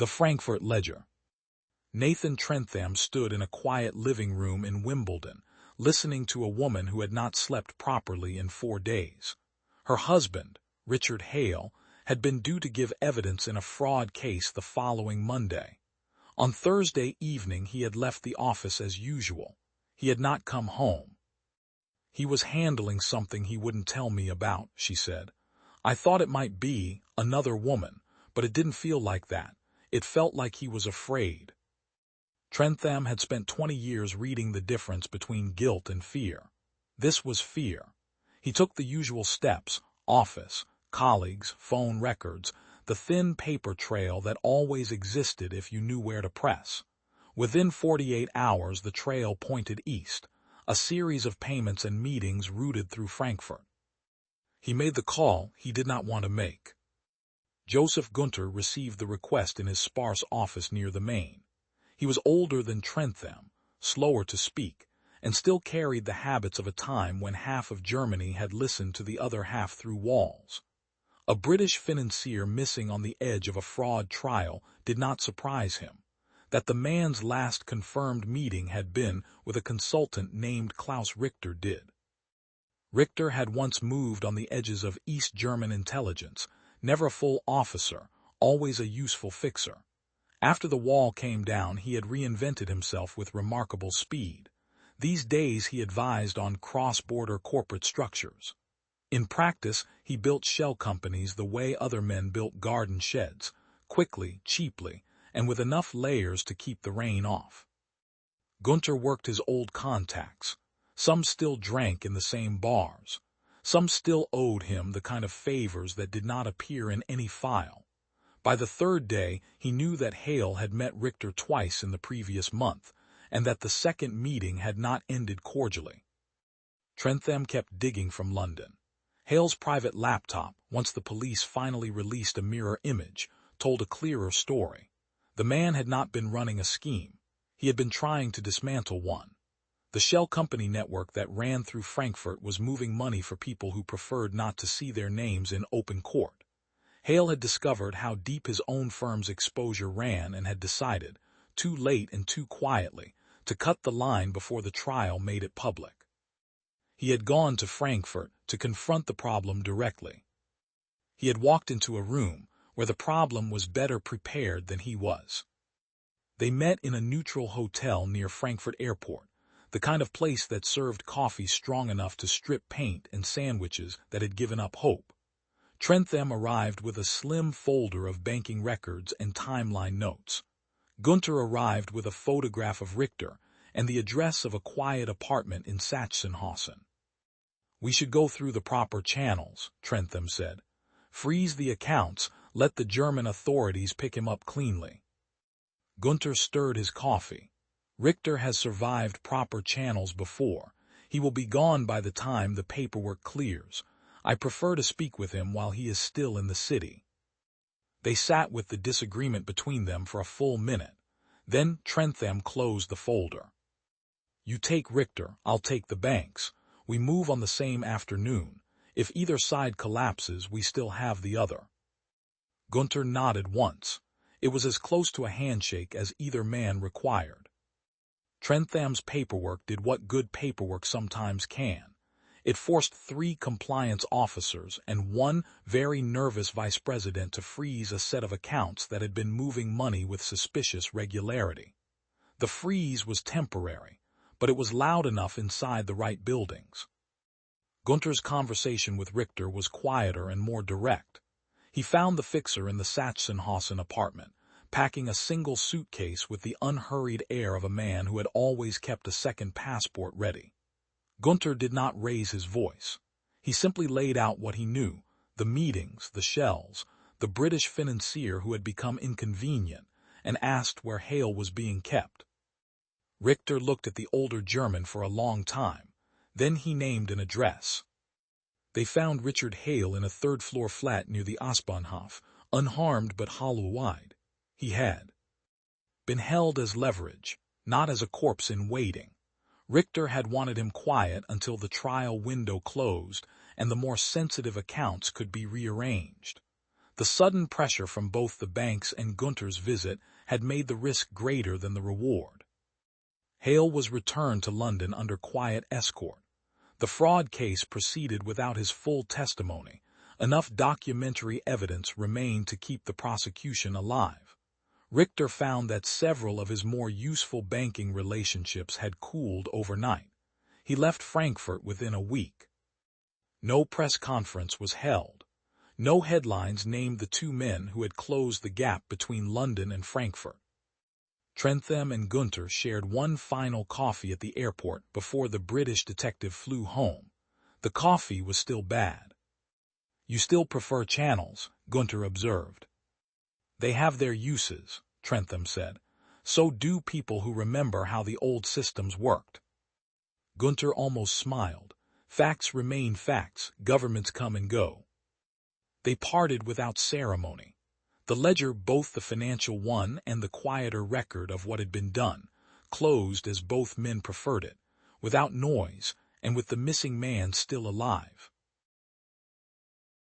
The Frankfurt Ledger. Nathan Trentham stood in a quiet living room in Wimbledon, listening to a woman who had not slept properly in 4 days. Her husband, Richard Hale, had been due to give evidence in a fraud case the following Monday. On Thursday evening he had left the office as usual. He had not come home. "He was handling something he wouldn't tell me about," she said. "I thought it might be another woman, but it didn't feel like that. It felt like he was afraid." Trentham had spent 20 years reading the difference between guilt and fear. This was fear. He took the usual steps: office, colleagues, phone records, the thin paper trail that always existed if you knew where to press. Within 48 hours the trail pointed east, a series of payments and meetings routed through Frankfurt. He made the call he did not want to make. Josef Gunther received the request in his sparse office near the Main. He was older than Trentham, slower to speak, and still carried the habits of a time when half of Germany had listened to the other half through walls. A British financier missing on the edge of a fraud trial did not surprise him. That the man's last confirmed meeting had been with a consultant named Klaus Richter did. Richter had once moved on the edges of East German intelligence, never a full officer, always a useful fixer. After the wall came down, he had reinvented himself with remarkable speed. These days he advised on cross-border corporate structures. In practice, he built shell companies the way other men built garden sheds, quickly, cheaply, and with enough layers to keep the rain off. Gunther worked his old contacts. Some still drank in the same bars. Some still owed him the kind of favors that did not appear in any file. By the 3rd day, he knew that Hale had met Richter twice in the previous month, and that the second meeting had not ended cordially. Trentham kept digging from London. Hale's private laptop, once the police finally released a mirror image, told a clearer story. The man had not been running a scheme. He had been trying to dismantle one. The shell company network that ran through Frankfurt was moving money for people who preferred not to see their names in open court. Hale had discovered how deep his own firm's exposure ran and had decided, too late and too quietly, to cut the line before the trial made it public. He had gone to Frankfurt to confront the problem directly. He had walked into a room where the problem was better prepared than he was. They met in a neutral hotel near Frankfurt Airport, the kind of place that served coffee strong enough to strip paint and sandwiches that had given up hope. Trentham arrived with a slim folder of banking records and timeline notes. Gunther arrived with a photograph of Richter and the address of a quiet apartment in Sachsenhausen. "We should go through the proper channels," Trentham said. "Freeze the accounts, let the German authorities pick him up cleanly." Gunther stirred his coffee. "Richter has survived proper channels before. He will be gone by the time the paperwork clears. I prefer to speak with him while he is still in the city." They sat with the disagreement between them for a full minute. Then Trentham closed the folder. "You take Richter, I'll take the banks. We move on the same afternoon. If either side collapses, we still have the other." Gunther nodded once. It was as close to a handshake as either man required. Trentham's paperwork did what good paperwork sometimes can. It forced 3 compliance officers and 1 very nervous vice president to freeze a set of accounts that had been moving money with suspicious regularity. The freeze was temporary, but it was loud enough inside the right buildings. Gunther's conversation with Richter was quieter and more direct. He found the fixer in the Sachsenhausen apartment, packing a single suitcase with the unhurried air of a man who had always kept a second passport ready. Gunther did not raise his voice. He simply laid out what he knew: the meetings, the shells, the British financier who had become inconvenient, and asked where Hale was being kept. Richter looked at the older German for a long time. Then he named an address. They found Richard Hale in a 3rd-floor flat near the Ostbahnhof, unharmed but hollow-eyed. He had been held as leverage, not as a corpse in waiting. Richter had wanted him quiet until the trial window closed and the more sensitive accounts could be rearranged. The sudden pressure from both the banks and Gunther's visit had made the risk greater than the reward. Hale was returned to London under quiet escort. The fraud case proceeded without his full testimony. Enough documentary evidence remained to keep the prosecution alive. Richter found that several of his more useful banking relationships had cooled overnight. He left Frankfurt within a week. No press conference was held. No headlines named the two men who had closed the gap between London and Frankfurt. Trentham and Gunther shared one final coffee at the airport before the British detective flew home. The coffee was still bad. "You still prefer Channels," Gunther observed. "They have their uses," Trentham said. "So do people who remember how the old systems worked." Gunther almost smiled. Facts remain facts, governments come and go. They parted without ceremony. The ledger, both the financial one and the quieter record of what had been done, closed as both men preferred it, without noise and with the missing man still alive.